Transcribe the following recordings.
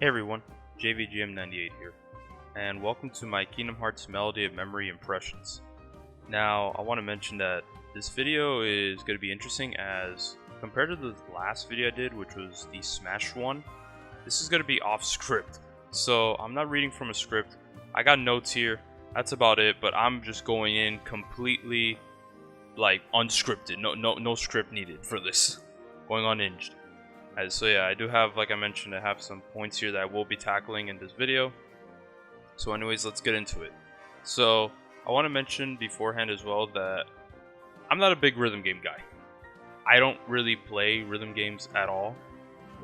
Hey everyone, JVGM98 here, and welcome to my Kingdom Hearts Melody of Memory impressions. Now, I want to mention that this video is going to be interesting as compared to the last video I did, which was the Smash one, this is going to be off script. So, I'm not reading from a script. I got notes here, that's about it, but I'm just going in completely, like, unscripted. No script needed for this. Going unhinged. So yeah, I do have, like I mentioned, I have some points here that I will be tackling in this video. So anyways, let's get into it. So, I want to mention beforehand as well that I'm not a big rhythm game guy. I don't really play rhythm games at all.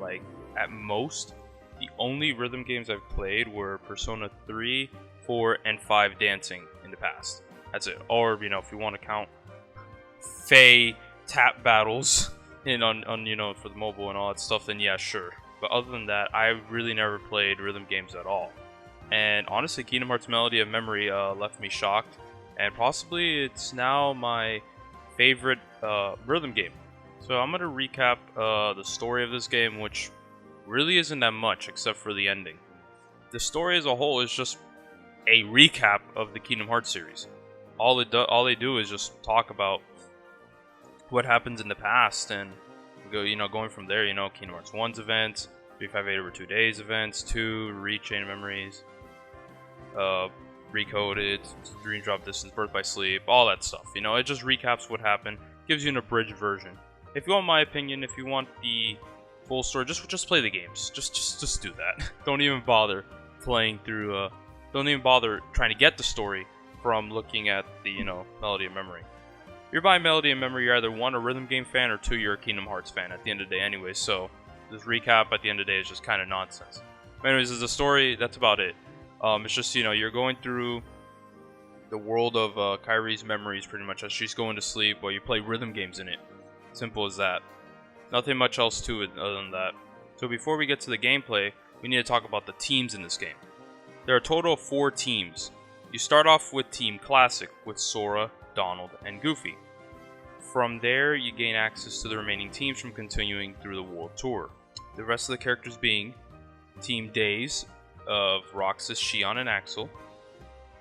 Like, at most, the only rhythm games I've played were Persona 3, 4, and 5 Dancing in the past. That's it. Or, you know, if you want to count Faye tap battles on you know, for the mobile and all that stuff, then yeah, sure. But other than that, I really never played rhythm games at all. And honestly, Kingdom Hearts Melody of Memory left me shocked, and possibly it's now my favorite rhythm game. So I'm gonna recap the story of this game, which really isn't that much except for the ending. The story as a whole is just a recap of the Kingdom Hearts series. All they do is just talk about what happens in the past and go, you know, going from there. You know, Kingdom Hearts 1's events, 358 over 2 days events, 2 Rechain Memories, Recoded, Dream Drop Distance, Birth by Sleep, all that stuff. You know, it just recaps what happened, gives you an abridged version. If you want my opinion, if you want the full story, just play the games. Just do that. Don't even bother playing through. Don't even bother trying to get the story from looking at the, you know, Melody of Memory. You're buying Melody of Memory, you're either 1, a rhythm game fan, or 2, you're a Kingdom Hearts fan at the end of the day anyway, so this recap at the end of the day is just kind of nonsense. But anyways, as a story, that's about it. It's just, you know, you're going through the world of Kairi's memories pretty much as she's going to sleep while you play rhythm games in it. Simple as that. Nothing much else to it other than that. So before we get to the gameplay, we need to talk about the teams in this game. There are a total of 4 teams. You start off with Team Classic with Sora, Donald, and Goofy. From there, you gain access to the remaining teams from continuing through the World Tour. The rest of the characters being Team Days of Roxas, Shion, and Axel,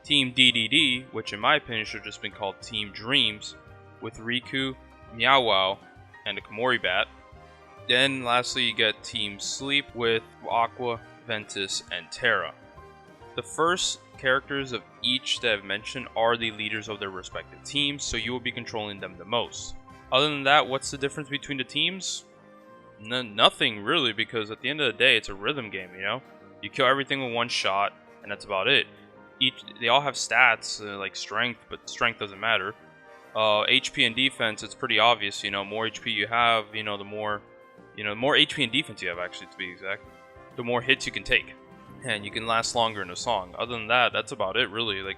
Team DDD, which in my opinion should have just been called Team Dreams, with Riku, Meow Wow, and a Komori Bat. Then lastly, you get Team Sleep with Aqua, Ventus, and Terra. The first characters of each that I've mentioned are the leaders of their respective teams, so you will be controlling them the most. Other than that, what's the difference between the teams? Nothing really, because at the end of the day, it's a rhythm game, you know? You kill everything with one shot, and that's about it. They all have stats, like strength, but strength doesn't matter. HP and defense, it's pretty obvious, you know, more HP you have, you know, the more HP and defense you have, actually, to be exact, the more hits you can take. And you can last longer in a song. Other than that, that's about it, really. Like,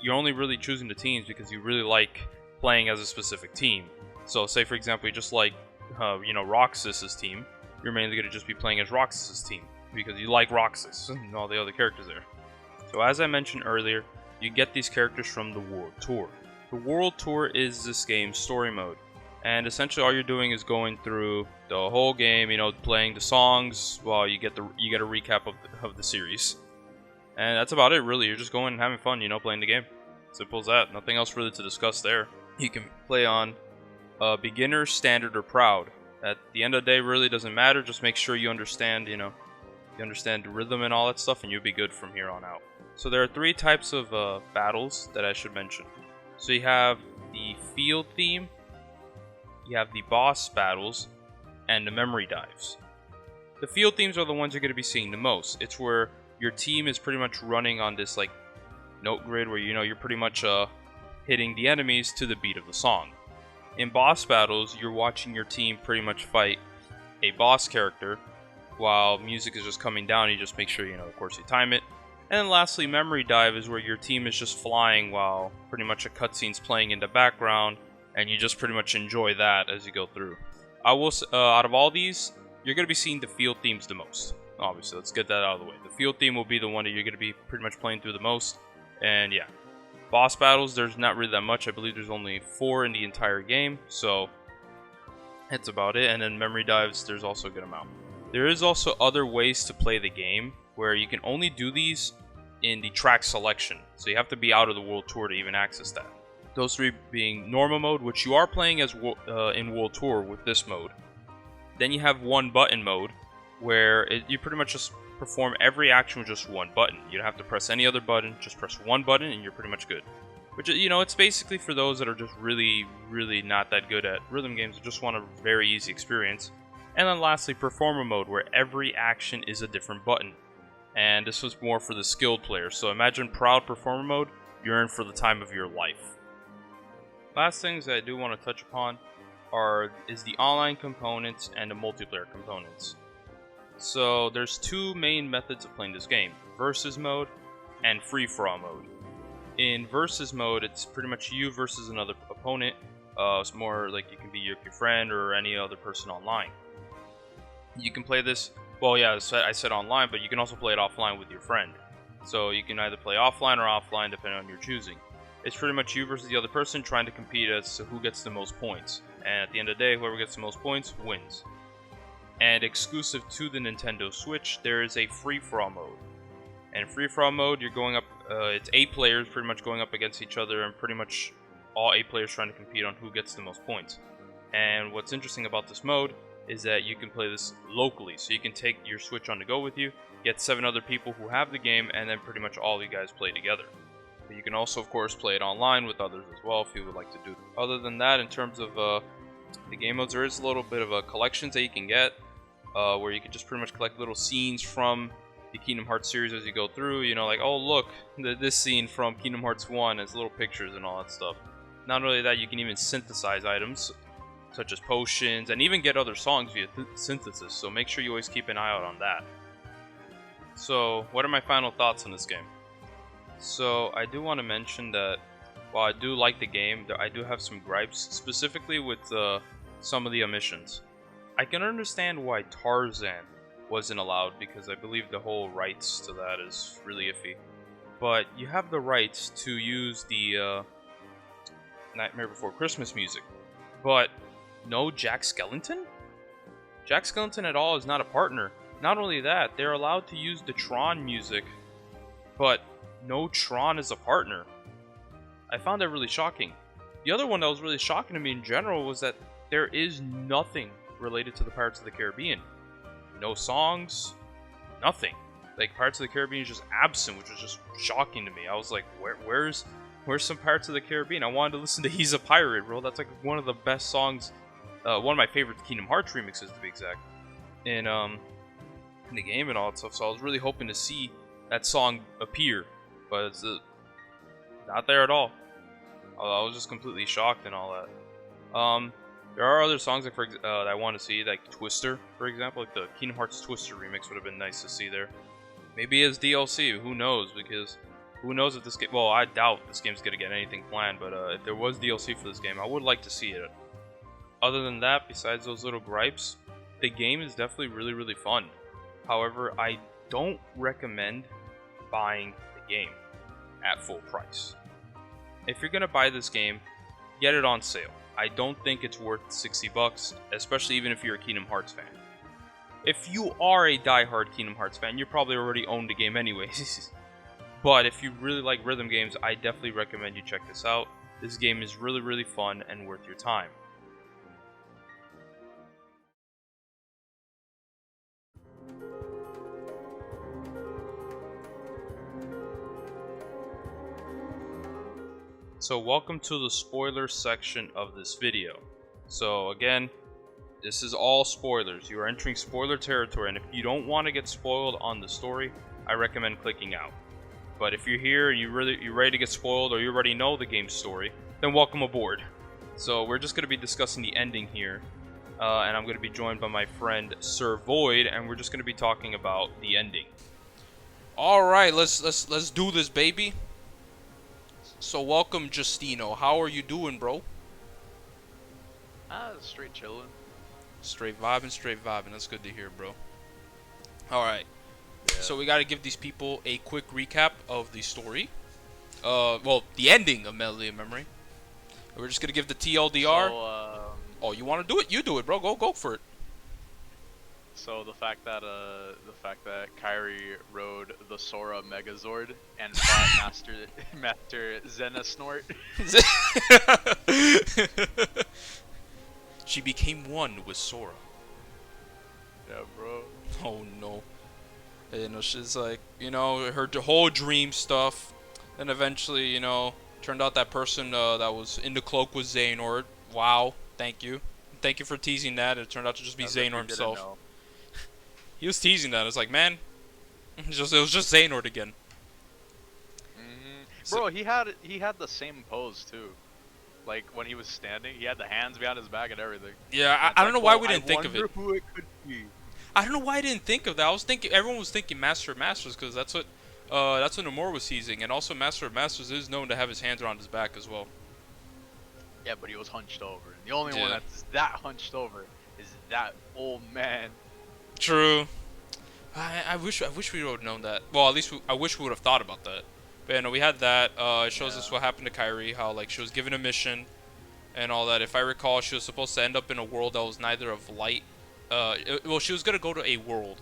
you're only really choosing the teams because you really like playing as a specific team. So, say for example, you just like, you know, Roxas's team. You're mainly going to just be playing as Roxas's team because you like Roxas and all the other characters there. So, as I mentioned earlier, you get these characters from the World Tour. The World Tour is this game's story mode. And essentially all you're doing is going through the whole game, you know, playing the songs while you get a recap of the series. And that's about it, really. You're just going and having fun, you know, playing the game. Simple as that. Nothing else really to discuss there. You can play on beginner, standard, or proud. At the end of the day, really doesn't matter. Just make sure you understand, you know, you understand the rhythm and all that stuff, and you'll be good from here on out. So there are 3 types of battles that I should mention. So you have the field theme, you have the boss battles, and the memory dives. The field themes are the ones you're going to be seeing the most. It's where your team is pretty much running on this like note grid where, you know, you're pretty much hitting the enemies to the beat of the song. In boss battles, you're watching your team pretty much fight a boss character while music is just coming down. You just make sure, you know, of course, you time it. And then lastly, memory dive is where your team is just flying while pretty much a cutscene's playing in the background, and you just pretty much enjoy that as you go through. I will, out of all these, you're going to be seeing the field themes the most. Obviously, let's get that out of the way. The field theme will be the one that you're going to be pretty much playing through the most. And yeah, boss battles, there's not really that much. I believe there's only 4 in the entire game, so that's about it. And then memory dives, there's also a good amount. There is also other ways to play the game where you can only do these in the track selection. So you have to be out of the World Tour to even access that. Those three being normal mode, which you are playing as in World Tour with this mode. Then you have one button mode, where you pretty much just perform every action with just one button. You don't have to press any other button, just press one button and you're pretty much good. Which, it's basically for those that are just really, really not that good at rhythm games and just want a very easy experience. And then lastly, Performer mode, where every action is a different button. And this was more for the skilled players. So imagine Proud Performer mode, you're in for the time of your life. Last things that I do want to touch upon is the online components and the multiplayer components. So there's two main methods of playing this game, versus mode and free-for-all mode. In versus mode, it's pretty much you versus another opponent. It's more like you can be your friend or any other person online. You can play this, I said online, but you can also play it offline with your friend. So you can either play offline or offline depending on your choosing. It's pretty much you versus the other person trying to compete as to who gets the most points. And at the end of the day, whoever gets the most points wins. And exclusive to the Nintendo Switch, there is a free-for-all mode. And free-for-all mode, you're going up, it's 8 players pretty much going up against each other, and pretty much all 8 players trying to compete on who gets the most points. And what's interesting about this mode is that you can play this locally. So you can take your Switch on the go with you, get 7 other people who have the game, and then pretty much all you guys play together. But you can also, of course, play it online with others as well if you would like to do that. Other than that, in terms of the game modes, there is a little bit of collections that you can get, where you can just pretty much collect little scenes from the Kingdom Hearts series as you go through. Like, oh look, this scene from Kingdom Hearts 1 has little pictures and all that stuff. Not only that, you can even synthesize items, such as potions, and even get other songs via synthesis, so make sure you always keep an eye out on that. So, what are my final thoughts on this game? So, I do want to mention that while I do like the game, I do have some gripes, specifically with some of the omissions. I can understand why Tarzan wasn't allowed, because I believe the whole rights to that is really iffy. But you have the rights to use the Nightmare Before Christmas music, but no Jack Skellington? Jack Skellington at all is not a partner. Not only that, they're allowed to use the Tron music, but no Tron is a partner. I found that really shocking. The other one that was really shocking to me in general was that there is nothing related to the Pirates of the Caribbean. No songs, nothing. Like, Pirates of the Caribbean is just absent, which was just shocking to me. I was like, where's some Pirates of the Caribbean? I wanted to listen to He's a Pirate, bro. That's like one of the best songs, one of my favorite Kingdom Hearts remixes to be exact, in the game and all that stuff. So I was really hoping to see that song appear, but it's not there at all. I was just completely shocked and all that. There are other songs that I want to see, like Twister, for example. Like the Kingdom Hearts Twister remix would have been nice to see there. Maybe as DLC, who knows? Because who knows if this game... Well, I doubt this game's going to get anything planned, but if there was DLC for this game, I would like to see it. Other than that, besides those little gripes, the game is definitely really, really fun. However, I don't recommend buying the game at full price. If you're going to buy this game, get it on sale. I don't think it's worth $60, especially even if you're a Kingdom Hearts fan. If you are a die-hard Kingdom Hearts fan, you probably already own the game anyways. But if you really like rhythm games, I definitely recommend you check this out. This game is really, really fun and worth your time. So welcome to the spoiler section of this video. So again, this is all spoilers. You are entering spoiler territory, and if you don't want to get spoiled on the story, I recommend clicking out. But if you're here and you're ready to get spoiled, or you already know the game's story, then welcome aboard. So we're just going to be discussing the ending here, and I'm going to be joined by my friend Sir Void, and we're just going to be talking about the ending. All right, let's do this, baby. So welcome, Justino. How are you doing, bro? Straight chilling. Straight vibing. That's good to hear, bro. All right. Yeah. So we got to give these people a quick recap of the story. Well, the ending of Melody of Memory. We're just gonna give the TLDR. So, oh, you want to do it? You do it, bro. Go for it. So the fact that Kyrie rode the Sora Megazord and fought Master Zenasnort. She became one with Sora. Yeah, bro. Oh no. She's like, her whole dream stuff. Then eventually, turned out that person that was in the cloak was Xehanort. Wow, thank you. Thank you for teasing that. It turned out to just be As if Xehanort we didn't himself. know. He was teasing that. It's like, man, it was just Xehanort again. So, Bro, he had the same pose too. Like when he was standing, he had the hands behind his back and everything. yeah, And it's I don't like, know why bro, we I didn't think of it. wonder who it could be. I don't know why I didn't think of that. I was thinking everyone was thinking Master of Masters because that's what Nomura was teasing, and also Master of Masters is known to have his hands around his back as well. Yeah, but he was hunched over. And the only one Yeah. that's that hunched over is that old man. True. I wish we would have known that. Well, at least I wish we would have thought about that. But we had that. It shows us Yeah. what happened to Kyrie. How like she was given a mission and all that. If I recall, she was supposed to end up in a world that was neither of light. Well, she was gonna go to a world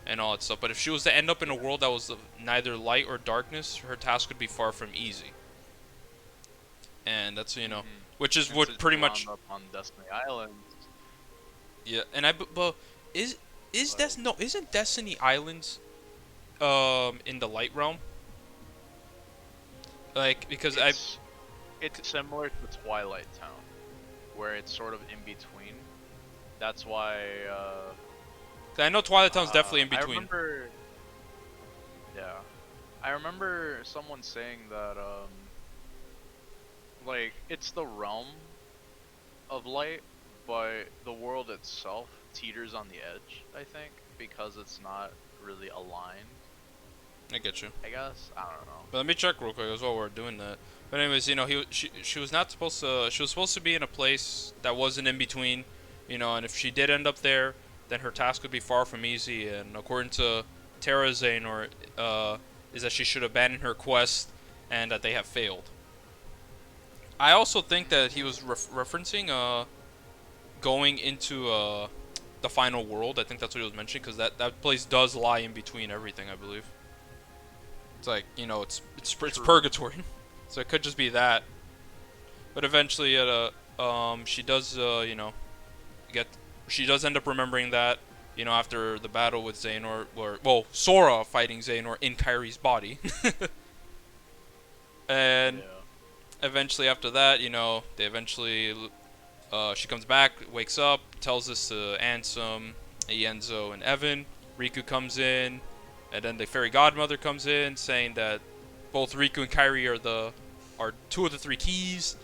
and all that stuff. But if she was to end up in a world that was of neither light or darkness, her task would be far from easy. And that's which is And what since pretty you much. wound up on Destiny Island, Yeah, and but is like, Des no isn't Destiny Islands in the light realm? Like because it's similar to Twilight Town, where it's sort of in between. That's why. I know Twilight Town's definitely in I between. remember. Yeah, I remember someone saying that like it's the realm of light, but the world itself teeters on the edge. I think because it's not really aligned. I get you. I guess I don't know. But let me check real quick as well. We're doing that. But anyways, she was not supposed to. She was supposed to be in a place that wasn't in between, and if she did end up there, then her task would be far from easy. And according to Terra Xehanort, is that she should abandon her quest, and that they have failed. I also think that he was referencing going into the final world. I think that's what he was mentioning because that place does lie in between everything. I believe. It's like it's purgatory, so it could just be that. But eventually, she does get she does end up remembering that after the battle with Xehanort, or well Sora fighting Xehanort in Kyrie's body, and Yeah. eventually after that, they eventually she comes back, wakes up, tells this to Ansem, Ienzo, and Evan. Riku comes in, and then the fairy godmother comes in, saying that both Riku and Kyrie are two of the three keys,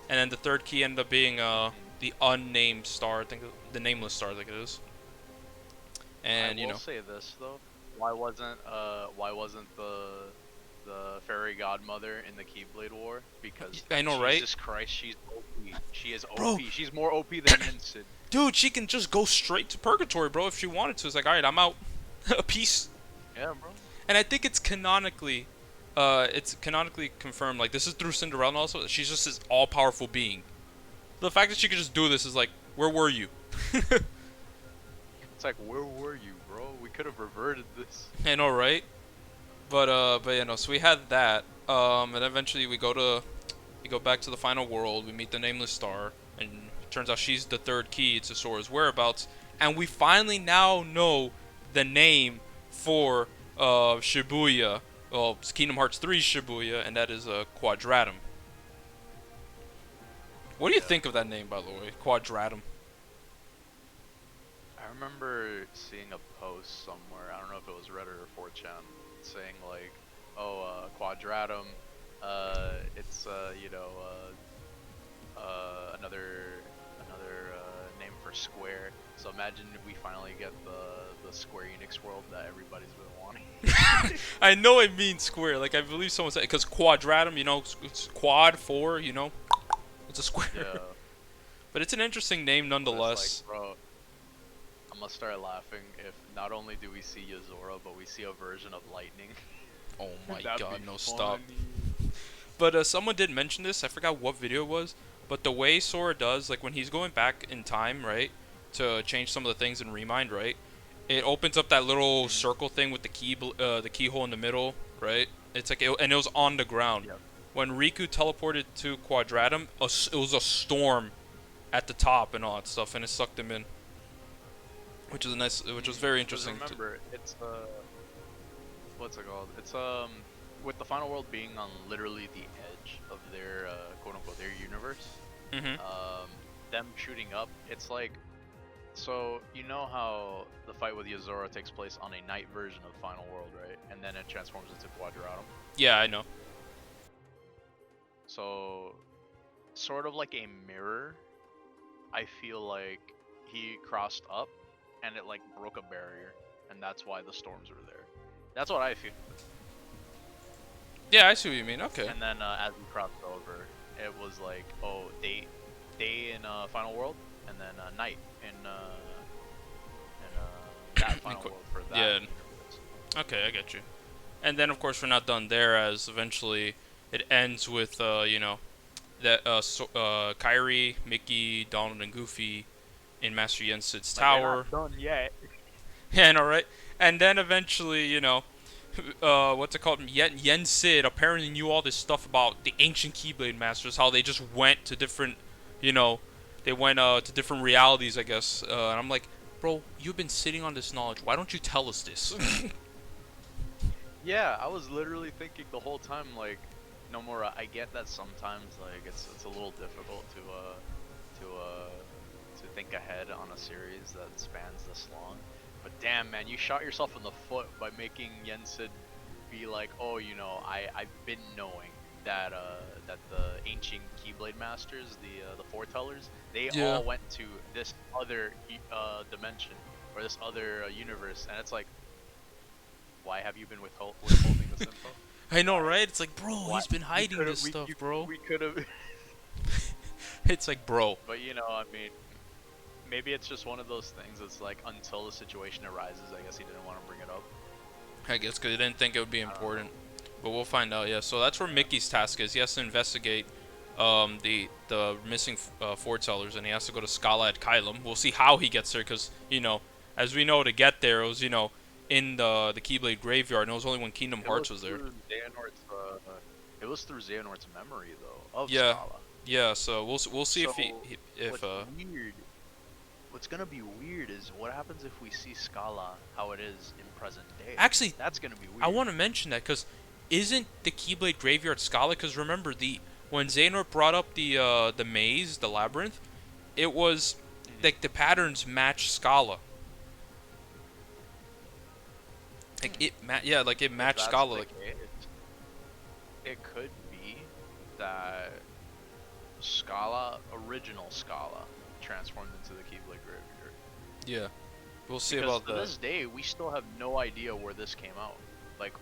and then the third key ended up being the unnamed star. I think the nameless star, I think it is. And I will say this though, why wasn't the fairy godmother in the Keyblade War? Because I know, right? Jesus Christ, she's OP. She is OP. Bro. She's more OP than Ensign. Dude, she can just go straight to purgatory, bro, if she wanted to. It's like, all right, I'm out. Peace. Yeah, bro. And I think it's canonically confirmed. Like, this is through Cinderella and also. She's just this all-powerful being. The fact that she could just do this is like, where were you? It's like, where were you, bro? We could have reverted this. I know, right? But so we had that. And eventually we go back to the final world. We meet the nameless star, and it turns out she's the third key to Sora's whereabouts. And we finally now know the name for Shibuya. Well, it's Kingdom Hearts 3 Shibuya, and that is Quadratum. What do you think of that name, by the way? Quadratum. I remember seeing a post somewhere. I don't know if it was Reddit or 4chan, saying like, "Oh, Quadratum. It's another name for Square." So imagine if we finally get the Square Enix world that everybody's been wanting. I know it means square. Like, I believe someone said, because Quadratum, it's quad, four, it's a square. Yeah. But it's an interesting name nonetheless. It's like, bro, I'm gonna start laughing if not only do we see Yozora, but we see a version of Lightning. Oh my That'd god, be no, stop. funny. But someone did mention this. I forgot what video it was. But the way Sora does, like when he's going back in time, right, to change some of the things in Remind, right, It opens up that little circle thing with the keyhole in the middle, right? It's like, and it was on the ground. Yep. When Riku teleported to Quadratum, it was a storm at the top and all that stuff, and it sucked him in, which was very Because interesting. remember, it's what's it called? It's with the final world being on literally the edge of their quote unquote their universe. Mm-hmm. Them shooting up, it's like, so you know how the fight with Yozora takes place on a night version of Final World, right? And then it transforms into Quadratum. Yeah, I know. So, sort of like a mirror, I feel like he crossed up and it like broke a barrier, and that's why the storms were there. That's what I feel. Yeah, I see what you mean. Okay. And then as we crossed over, it was like, oh, day in Final World, and then night in that Final World for that. Yeah. Universe. Okay, I get you. And then, of course, we're not done there, as eventually it ends with, that Kairi, Mickey, Donald, and Goofy in Master Yensid's tower. They're not done yet. Yeah, I know, right? And then eventually, what's it called? Yen Sid apparently knew all this stuff about the ancient Keyblade Masters, how they just went to different, they went to different realities, I guess. And I'm like, bro, you've been sitting on this knowledge. Why don't you tell us this? Yeah, I was literally thinking the whole time, like, Nomura, I get that sometimes, like, it's a little difficult to think ahead on a series that spans this long. But damn, man, you shot yourself in the foot by making Yensid be like, oh, I've been knowing that that the ancient Keyblade Masters, the foretellers, they all went to this other dimension or this other universe, and it's like, why have you been withholding this info? I know, right? It's like, bro, he's been hiding this stuff, bro. We could have. It's like, bro. But I mean, maybe it's just one of those things. It's like until the situation arises, I guess he didn't want to bring it up. I guess because he didn't think it would be important. But we'll find out, yeah. So that's where Mickey's task is. He has to investigate the missing foretellers, and he has to go to Scala at Kylum. We'll see how he gets there, because, as we know, to get there, it was, in the Keyblade graveyard, and it was only when Kingdom Hearts was there. It was through Xehanort's memory, though, of Yeah. Scala. Yeah, so we'll see So, if what's gonna be weird is what happens if we see Scala how it is in present day. Actually, that's gonna be weird. I want to mention that, because isn't the Keyblade graveyard Scala? Because remember, when Xehanort brought up the maze, the labyrinth, it was like the patterns match Scala. Like it matched Scala. Like, it could be that original Scala, transformed into the Keyblade graveyard. Yeah, we'll see because about that. To this day, we still have no idea where this came out, like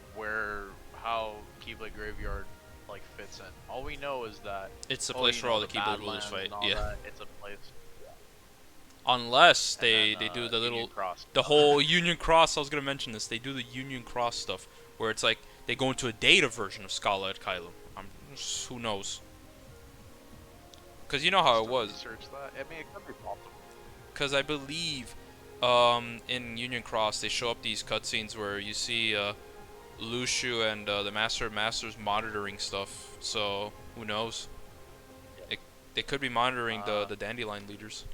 how Keyblade graveyard like fits in. All we know is that it's the place where all the Keyblade rulers fight. Yeah, it's a place. Unless they do the whole Union Cross. I was gonna mention this. They do the Union Cross stuff where it's like they go into a data version of Scala at Kylum. Who knows? Because you know how it was. Research that. I mean, it could be possible. Because I believe in Union Cross they show up these cutscenes where you see Lucio and the Master of Masters monitoring stuff. So who knows? Yeah. They could be monitoring the Dandelion leaders.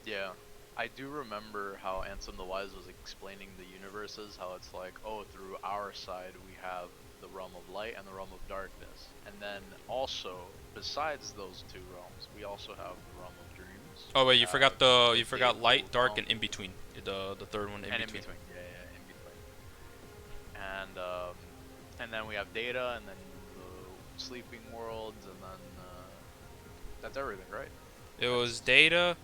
Yeah, I do remember how Ansem the Wise was explaining the universes, how it's like, oh, through our side we have the realm of light and the realm of darkness. And then also, besides those two realms, we also have the realm of dreams. Oh wait, you forgot light, dark, and in between. The third one in between. Yeah, in between. And then we have data, and then the sleeping worlds, and then that's everything, right? It was data,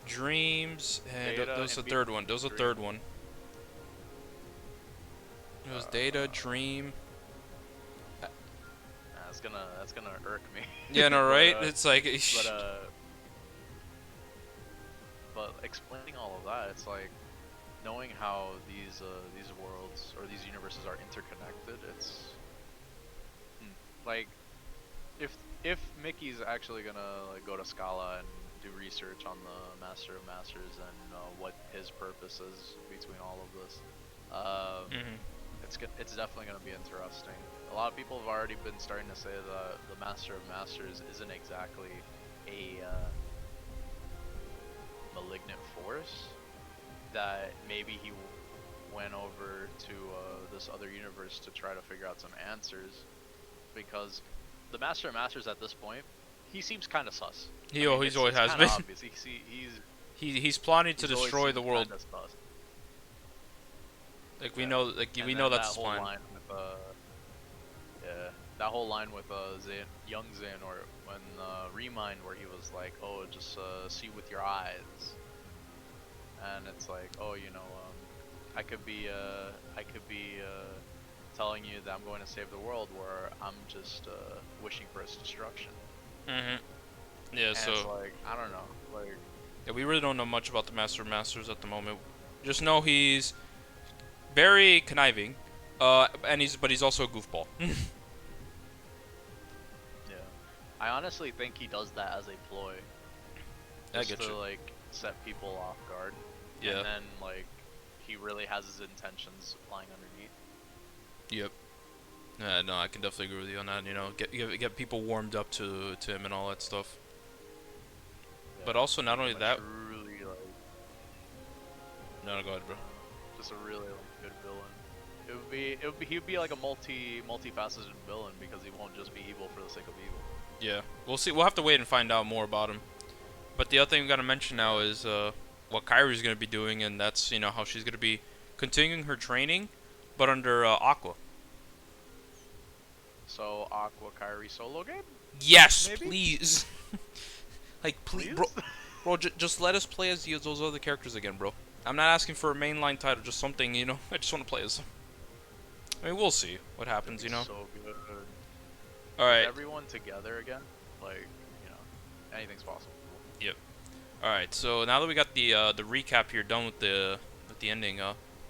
dreams, and that was the third one. There was a third one. It was data, dream. That's gonna irk me. Yeah, no, right? It's like. But explaining all of that, it's like knowing how these worlds or these universes are interconnected. It's like if Mickey's actually gonna like go to Scala and do research on the Master of Masters and what his purpose is between all of this. Mhm. It's definitely going to be interesting. A lot of people have already been starting to say that the Master of Masters isn't exactly a malignant force. That maybe he went over to this other universe to try to figure out some answers, because the Master of Masters at this point, he seems kind of sus. I mean, He's always it's has kind of been. obvious. He's plotting to He's always destroy seemed the world. kind of sus. Like we Yeah. know, like And we know then that's that his whole plan. line with yeah, that whole line with Zan, young Xehanort, when Remind, where he was like, "Oh, just see with your eyes," and it's like, "Oh, I could be telling you that I'm going to save the world, where I'm just wishing for its destruction." Mhm. Yeah. And it's So like, I don't know, like, yeah, we really don't know much about the Master of Masters at the moment. Just know he's very conniving, and he's also a goofball. yeah. I honestly think he does that as a ploy, I just get to you. like set people off guard, Yeah. and then like he really has his intentions lying underneath. Yep. No, I can definitely agree with you on that. You know, get people warmed up to him and all that stuff. Yeah, But also, not make only him a that. truly like, No, go ahead, bro. just a really like good villain. He'd be like a multifaceted villain, because he won't just be evil for the sake of evil. Yeah, we'll see. We'll have to wait and find out more about him. But the other thing we gotta mention now is what Kyrie's gonna be doing, and that's how she's gonna be continuing her training, but under Aqua. So Aqua Kyrie solo game? Yes, Maybe? please. Like, please, Please? bro, just let us play as those other characters again, bro. I'm not asking for a mainline title, just something, I just want to play as. I mean, we'll see what happens, So good. All With right. everyone together again, like, anything's possible. Yep. All right. So now that we got the recap here done with the ending,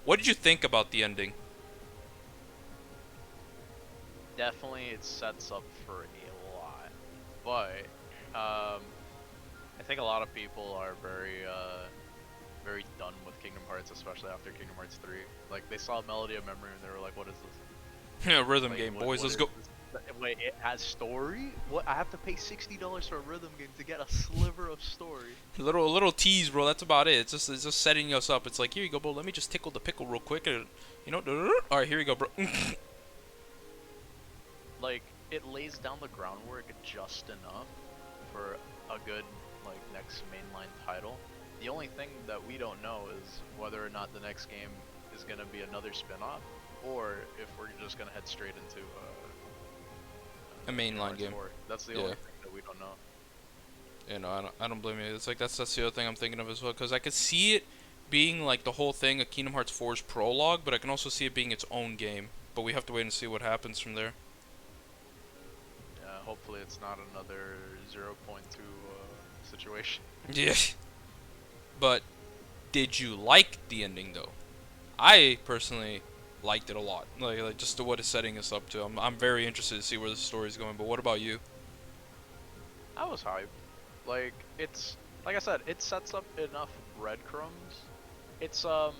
what did you think about the ending? Definitely, it sets up for a lot, but I think a lot of people are very done with Kingdom Hearts, especially after Kingdom Hearts 3. Like, they saw Melody of Memory and they were like, "What is this? Rhythm Wait, game, what? boys. What Let's is go. this? Wait, it has story? What? I have to pay $60 for a rhythm game to get a sliver of story." Little tease, bro. That's about it. It's just setting us up. It's like, here you go, bro. Let me just tickle the pickle real quick, and all right, here you go, bro. Like, it lays down the groundwork just enough for a good, like, next mainline title. The only thing that we don't know is whether or not the next game is going to be another spin-off, or if we're just going to head straight into A Kingdom mainline Hearts game. 4. That's the Yeah. only thing that we don't know. I don't blame you. It's like that's the other thing I'm thinking of as well, because I could see it being like the whole thing, a Kingdom Hearts 4's prologue, but I can also see it being its own game. But we have to wait and see what happens from there. Yeah, hopefully it's not another 0.2 situation. Yeah. But did you like the ending though? I personally liked it a lot. Like just to what it's setting us up to. I'm very interested to see where the story's going. But what about you? I was hyped. Like, it's, like I said, it sets up enough breadcrumbs. It's I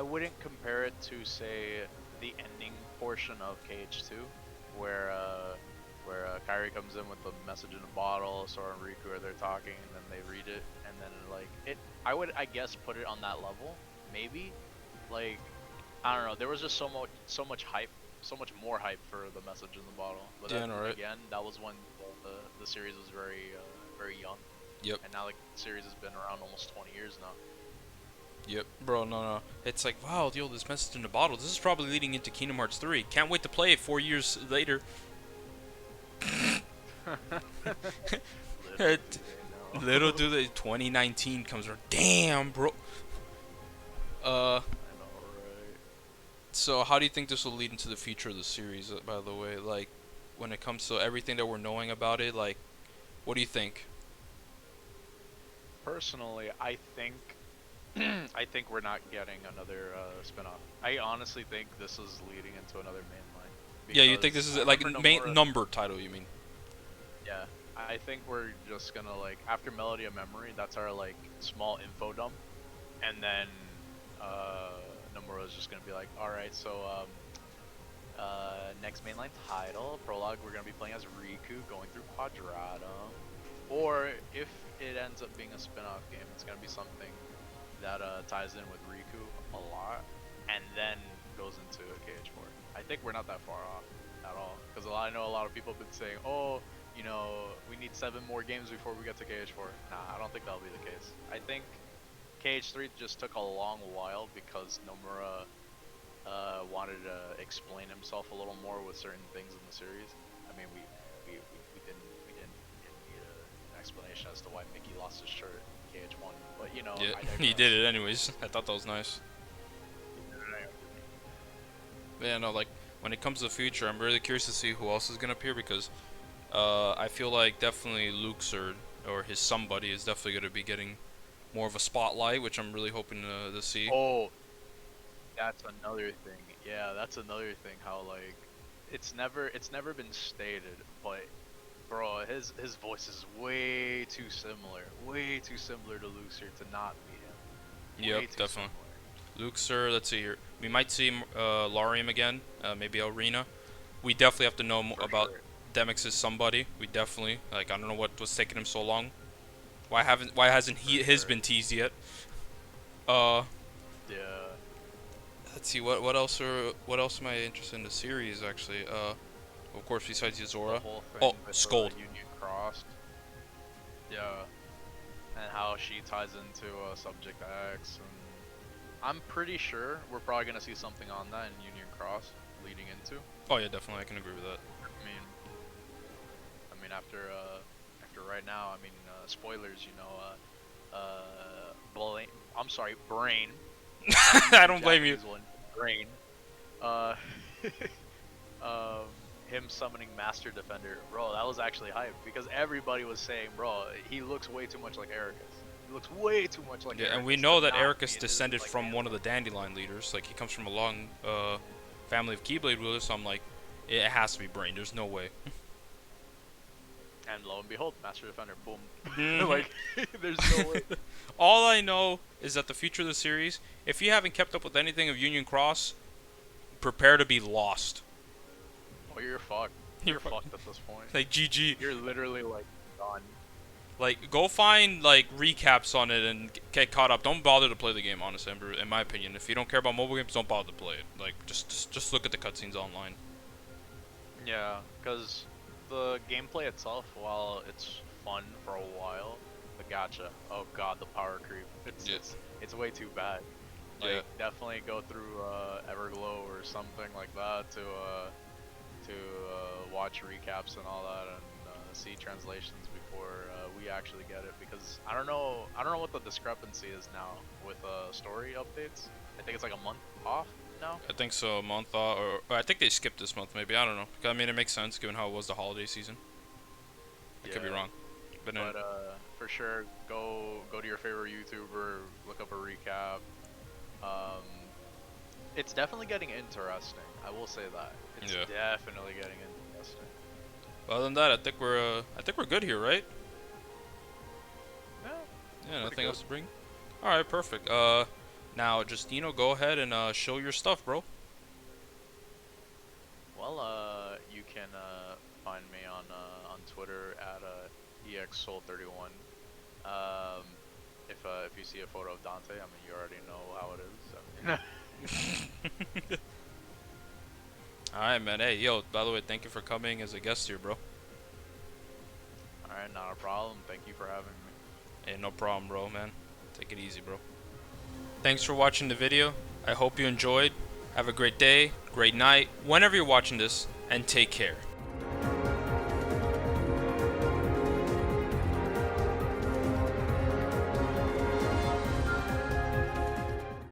wouldn't compare it to, say, the ending portion of KH2, where Kyrie comes in with the message in a bottle, Sora and Riku are there talking, and then they read it, and then like it. I would, I guess, put it on that level, maybe. Like, I don't know. There was just so much hype, so much more hype for the message in the bottle. But Yeah, then, no, right. again, that was when the series was very young. Yep. And now the series has been around almost 20 years now. Yep, bro, no. It's like, wow, yo, this message in a bottle. This is probably leading into Kingdom Hearts 3. Can't wait to play it 4 years later. Little do they 2019 comes around. Damn, bro. I know, right? So how do you think this will lead into the future of the series, by the way? Like, when it comes to everything that we're knowing about it, like, what do you think? Personally, I think I think we're not getting another spin-off. I honestly think this is leading into another mainline. Yeah, you think this Because is I like remember main Nomura, number title, you mean? Yeah, I think we're just gonna like after Melody of Memory, that's our like small info dump, and then Nomura's just gonna be like, all right, so next mainline title prologue, we're gonna be playing as Riku going through Quadratum, or if it ends up being a spin-off game, it's gonna be something that ties in with Riku a lot, and then goes into KH4. I think we're not that far off at all, because I know a lot of people have been saying, oh, you know, we need 7 more games before we get to KH4. Nah, I don't think that'll be the case. I think KH3 just took a long while because Nomura wanted to explain himself a little more with certain things in the series. I mean, we didn't need an explanation as to why Mickey lost his shirt in KH1, but you know, Yeah, I he digress. did it anyways. I thought that was nice. But yeah, no, like when it comes to the future, I'm really curious to see who else is gonna appear because I feel like definitely Luxord or his somebody is definitely gonna be getting more of a spotlight, which I'm really hoping to see. Oh, that's another thing. Yeah, that's another thing. How like it's never been stated, but bro, his voice is way too similar to Luxor to not be him. Yep, Way too definitely. similar. Luxor, let's see here. We might see Larium again, maybe Elrina. We definitely have to know For about sure. Demix's somebody. We definitely like. I don't know what was taking him so long. Why hasn't For his sure. been teased yet? Uh, Yeah. let's see what else am I interested in the series actually? Of course besides The Yuzora. whole thing Oh, with Scold. Union Cross. Yeah. And how she ties into Subject X, and I'm pretty sure we're probably gonna see something on that in Union Cross leading into. Oh yeah, definitely. I can agree with that. I mean, after right now, I mean, spoilers, you know, I'm sorry, Brain. Not to use I the don't blame you. Japanese one, Brain. Uh, um, him summoning Master Defender, bro, that was actually hype because everybody was saying, bro, he looks way too much like Ericus. He looks way too much like Yeah, Ericus and we to know that not be Ericus in his, descended like, from one of anime. the Dandelion leaders. Like he comes from a long family of Keyblade rulers. So I'm like, it has to be Brain. There's no way. And lo and behold, Master Defender, boom. Mhm. Like, there's no way. All I know is that the future of the series, if you haven't kept up with anything of Union Cross, prepare to be lost. Oh, you're fucked. You're You're fucked at this point. like GG. You're literally like done. Like go find like recaps on it and get caught up. Don't bother to play the game, honestly. In my opinion, if you don't care about mobile games, don't bother to play it. Like just look at the cutscenes online. Yeah, because the gameplay itself, while it's fun for a while, the gacha, oh god, the power creep. It's Yeah. it's way too bad. Like Yeah. definitely go through Everglow or something like that to watch recaps and all that and see translations before we actually get it, because I don't know what the discrepancy is now with story updates. I think it's like a month off now. I think so, a month off, or I think they skipped this month. Maybe I don't know. I mean, it makes sense given how it was the holiday season. I could be Yeah. wrong, but then But for sure, go to your favorite YouTuber, look up a recap. Um, it's definitely getting interesting. I will say that. It's yeah. definitely getting interesting. Other than that, I think we're good here, right? Yeah, Yeah, pretty nothing good. else to bring. All right, perfect. Now just go ahead and show your stuff, bro. Well, you can find me on Twitter at exsoul31. Um, if you see a photo of Dante, I mean, you already know how it is. All right, man. Hey, yo. By the way, thank you for coming as a guest here, bro. All right, not a problem. Thank you for having me. Hey, no problem, bro, man. Take it easy, bro. Thanks for watching the video. I hope you enjoyed. Have a great day, great night, whenever you're watching this, and take care.